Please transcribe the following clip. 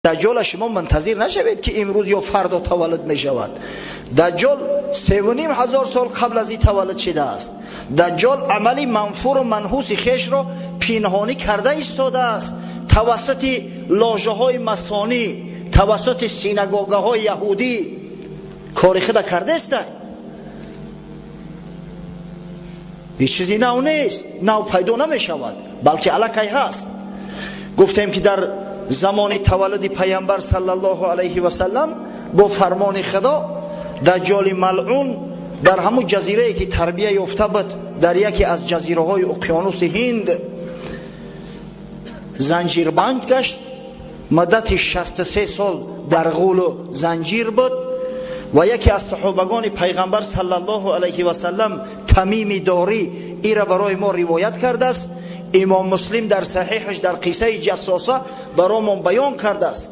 دجال شما منتظر نشوید که امروز یا فردا تولد می شود. دجال 3,500 سال قبل از این تولد شده است. دجال عملی منفور و منحوس خیش را پنهانی کرده ایستاده است. توسط لاژه های مسانی، توسط سینگاگه های یهودی کار خود کرده است. هیچ چیزی نو نیست، نو پیدا نمی شود، بلکه الکی هست. گفتیم که در زمان تولد پیامبر صلی الله علیه و سلم با فرمان خدا دجال ملعون در همون جزیره که تربیت یافته بود، در یکی از جزیره های اقیانوس هند زنجیربند گشت. مدت 63 سال در غول و زنجیر بود و یکی از صحابگان پیغمبر صلی الله علیه و سلم تمیم داری ای را برای ما روایت کرده است. امام مسلم در صحیحش در قصه جساسه برای ما بیان کرده است